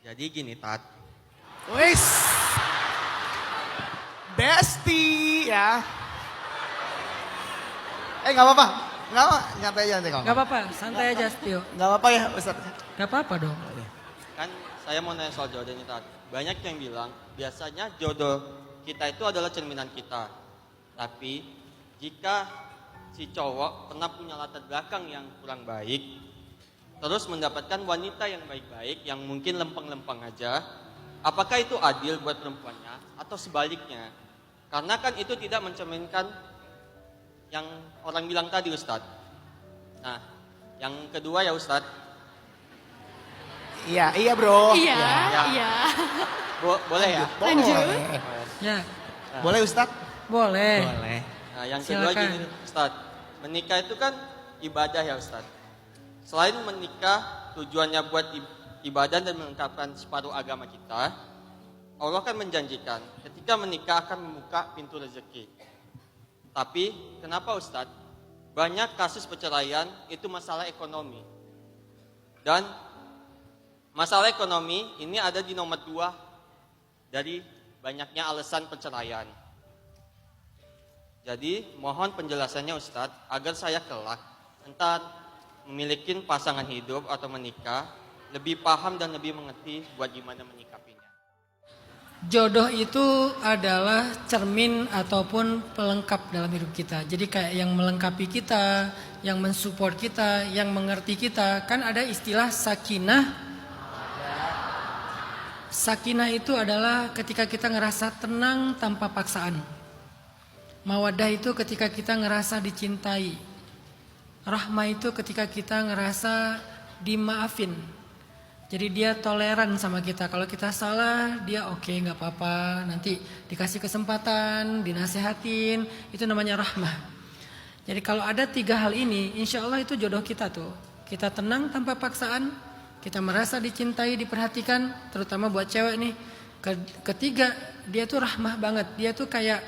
Jadi gini Tat, Wis. Besti ya. Nggak apa-apa. Nggak apa, nyantai aja nanti kalau. Gak apa-apa, santai aja Setio. Nggak apa-apa ya Ustaz. Gak apa-apa dong. kan saya mau nanya soal jodoh ini Tat. Banyak yang bilang biasanya jodoh kita itu adalah cerminan kita. Tapi jika si cowok pernah punya latar belakang yang kurang baik, terus mendapatkan wanita yang baik-baik, yang mungkin lempeng-lempeng aja, apakah itu adil buat perempuannya atau sebaliknya? Karena kan itu tidak mencerminkan yang orang bilang tadi Ustadz. Nah, yang kedua ya Ustadz, Iya bro. Iya, Ya. iya. boleh ya? Lanjut. Boleh. Ya, Boleh Ustaz? boleh. Boleh. Nah, yang kedua Silakan. gini Ustadz, menikah itu kan ibadah ya Ustadz. Selain menikah tujuannya buat ibadah dan melengkapkan separuh agama kita, Allah kan menjanjikan ketika menikah akan membuka pintu rezeki. Tapi kenapa Ustadz? Banyak kasus perceraian itu masalah ekonomi. Dan masalah ekonomi ini ada di nomor 2 dari banyaknya alasan perceraian. Jadi mohon penjelasannya Ustadz agar saya kelak entar memiliki pasangan hidup atau menikah lebih paham dan lebih mengerti buat gimana menyikapinya. Jodoh itu adalah cermin ataupun pelengkap dalam hidup kita. Jadi kayak yang melengkapi kita, yang mensupport kita, yang mengerti kita. Kan ada istilah sakinah. Sakinah itu adalah ketika kita ngerasa tenang tanpa paksaan. Mawaddah itu ketika kita ngerasa dicintai. Rahmah itu ketika kita ngerasa dimaafin. Jadi dia toleran sama kita. Kalau kita salah, dia oke, nggak apa-apa. Nanti dikasih kesempatan, dinasehatin. Itu namanya rahmah. Jadi kalau ada 3 hal ini, insya Allah itu jodoh kita tuh. Kita tenang tanpa paksaan, kita merasa dicintai, diperhatikan, terutama buat cewek nih. Ketiga, dia tuh rahmah banget. Dia tuh kayak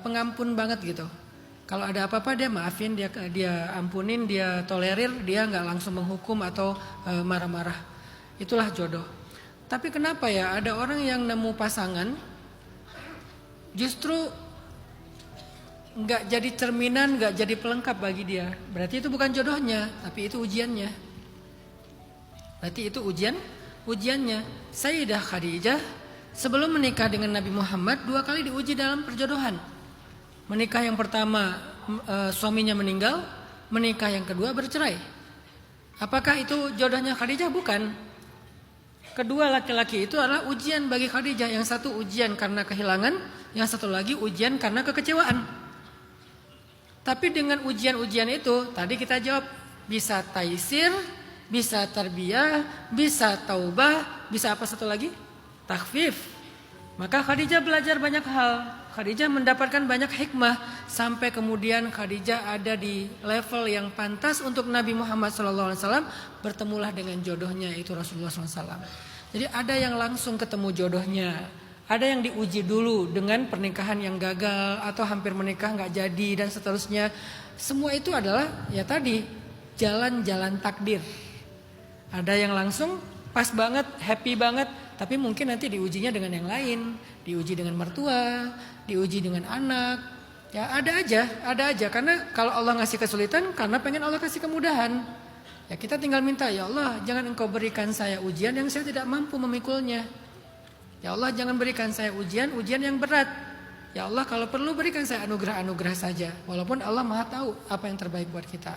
pengampun banget gitu. Kalau ada apa-apa dia maafin, dia ampunin, dia tolerir, dia nggak langsung menghukum atau marah-marah. Itulah jodoh. Tapi kenapa ya ada orang yang nemu pasangan justru nggak jadi cerminan, nggak jadi pelengkap bagi dia. Berarti itu bukan jodohnya, tapi itu ujiannya. Berarti itu ujiannya. Sayyidah Khadijah sebelum menikah dengan Nabi Muhammad 2 kali diuji dalam perjodohan. Menikah yang pertama suaminya meninggal, menikah yang kedua bercerai. Apakah itu jodohnya Khadijah? Bukan. Kedua laki-laki itu adalah ujian bagi Khadijah. Yang satu ujian karena kehilangan, yang satu lagi ujian karena kekecewaan. Tapi dengan ujian-ujian itu, tadi kita jawab, bisa taisir, bisa tarbiyah, bisa taubah, bisa apa satu lagi? Takhfif. Maka Khadijah belajar banyak hal. Khadijah mendapatkan banyak hikmah sampai kemudian Khadijah ada di level yang pantas untuk Nabi Muhammad SAW bertemulah dengan jodohnya itu Rasulullah SAW. Jadi ada yang langsung ketemu jodohnya, ada yang diuji dulu dengan pernikahan yang gagal atau hampir menikah nggak jadi dan seterusnya. Semua itu adalah ya tadi jalan-jalan takdir. Ada yang langsung pas banget, happy banget. Tapi mungkin nanti diujinya dengan yang lain, diuji dengan mertua, diuji dengan anak. Ya ada aja. Karena kalau Allah ngasih kesulitan, karena pengen Allah kasih kemudahan. Ya kita tinggal minta, ya Allah jangan engkau berikan saya ujian yang saya tidak mampu memikulnya. Ya Allah jangan berikan saya ujian yang berat. Ya Allah kalau perlu berikan saya anugerah-anugerah saja. Walaupun Allah maha tahu apa yang terbaik buat kita.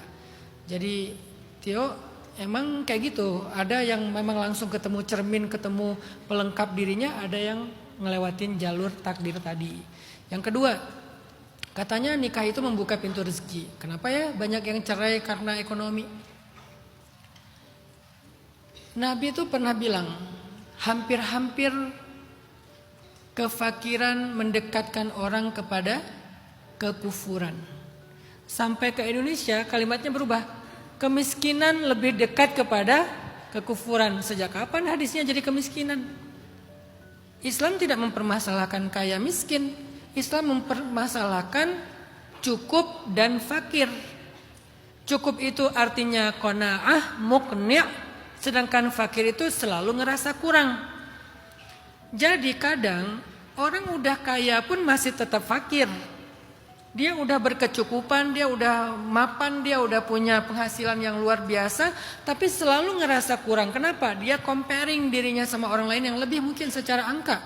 Jadi Tio, emang kayak gitu. Ada yang memang langsung ketemu cermin, ketemu pelengkap dirinya. Ada yang ngelewatin jalur takdir tadi. Yang kedua, katanya nikah itu membuka pintu rezeki. Kenapa ya banyak yang cerai karena ekonomi? Nabi itu pernah bilang, hampir-hampir kefakiran mendekatkan orang kepada kekufuran. Sampai ke Indonesia kalimatnya berubah. Kemiskinan lebih dekat kepada kekufuran. Sejak kapan hadisnya jadi kemiskinan? Islam tidak mempermasalahkan kaya miskin. Islam mempermasalahkan cukup dan fakir. Cukup itu artinya qanaah, muqni', Sedangkan fakir itu selalu ngerasa kurang. Jadi kadang orang udah kaya pun masih tetap fakir. Dia udah berkecukupan, dia udah mapan, dia udah punya penghasilan yang luar biasa, tapi selalu ngerasa kurang. Kenapa? Dia comparing dirinya sama orang lain yang lebih mungkin secara angka.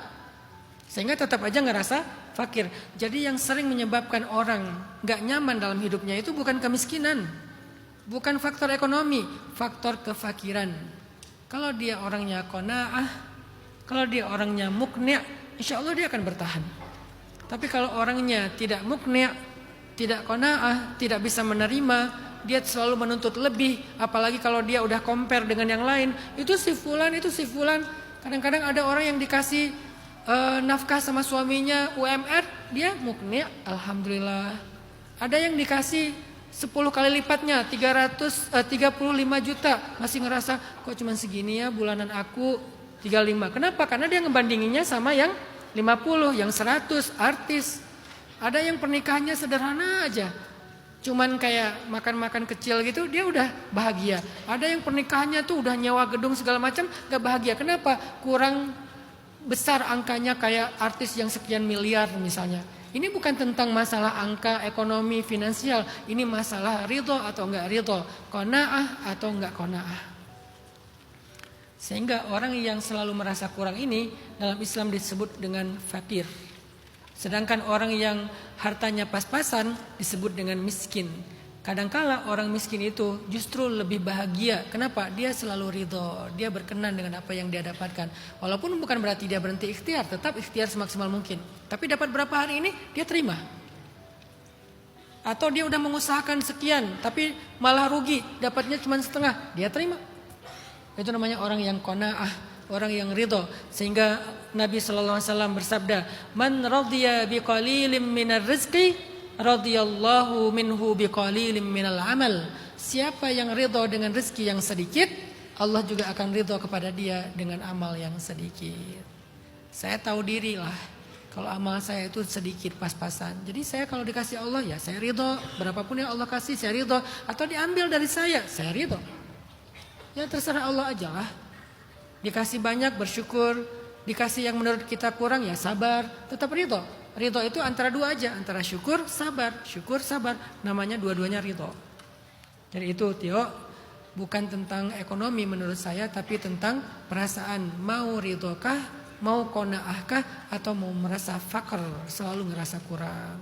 Sehingga tetap aja ngerasa fakir. Jadi yang sering menyebabkan orang gak nyaman dalam hidupnya itu bukan kemiskinan. Bukan faktor ekonomi, faktor kefakiran. Kalau dia orangnya qanaah, kalau dia orangnya mukni', insya Allah dia akan bertahan. Tapi kalau orangnya tidak mukni', tidak qanaah, tidak bisa menerima, dia selalu menuntut lebih, apalagi kalau dia udah compare dengan yang lain, itu si fulan. Kadang-kadang ada orang yang dikasih nafkah sama suaminya UMR, dia mukni', alhamdulillah. Ada yang dikasih 10 kali lipatnya, 35 juta, masih ngerasa kok cuma segini ya bulanan aku 35. Kenapa? Karena dia ngebandinginnya sama yang 50, yang 100, artis. Ada yang pernikahannya sederhana aja, cuman kayak makan-makan kecil gitu, dia udah bahagia. Ada yang pernikahannya tuh udah nyewa gedung segala macam, gak bahagia. Kenapa? Kurang besar angkanya kayak artis yang sekian miliar misalnya. Ini bukan tentang masalah angka, ekonomi, finansial. Ini masalah ridho atau enggak ridho, qanaah atau enggak qanaah. Sehingga orang yang selalu merasa kurang ini dalam Islam disebut dengan fakir. Sedangkan orang yang hartanya pas-pasan disebut dengan miskin. Kadangkala orang miskin itu justru lebih bahagia. Kenapa? Dia selalu ridho, dia berkenan dengan apa yang dia dapatkan. Walaupun bukan berarti dia berhenti ikhtiar, tetap ikhtiar semaksimal mungkin. Tapi dapat berapa hari ini, dia terima. Atau dia udah mengusahakan sekian, tapi malah rugi, dapatnya cuma setengah, dia terima. Itu namanya orang yang qanaah, orang yang ridho. Sehingga Nabi SAW bersabda, "Man radhiya biqalilin minar rizqi, radhiyallahu minhu biqalilin minal amal." Siapa yang ridho dengan rezeki yang sedikit, Allah juga akan ridho kepada dia dengan amal yang sedikit. Saya tahu diri lah, kalau amal saya itu sedikit pas-pasan. Jadi saya kalau dikasih Allah ya saya ridho, berapapun yang Allah kasih saya ridho. Atau diambil dari saya ridho. Ya terserah Allah aja lah. Dikasih banyak bersyukur, dikasih yang menurut kita kurang ya sabar, tetap ridho. Ridho itu antara dua aja, antara syukur sabar, namanya dua-duanya ridho. Jadi itu Tio, bukan tentang ekonomi menurut saya, tapi tentang perasaan mau ridhokah, mau qanaahkah, atau mau merasa fakir, selalu ngerasa kurang.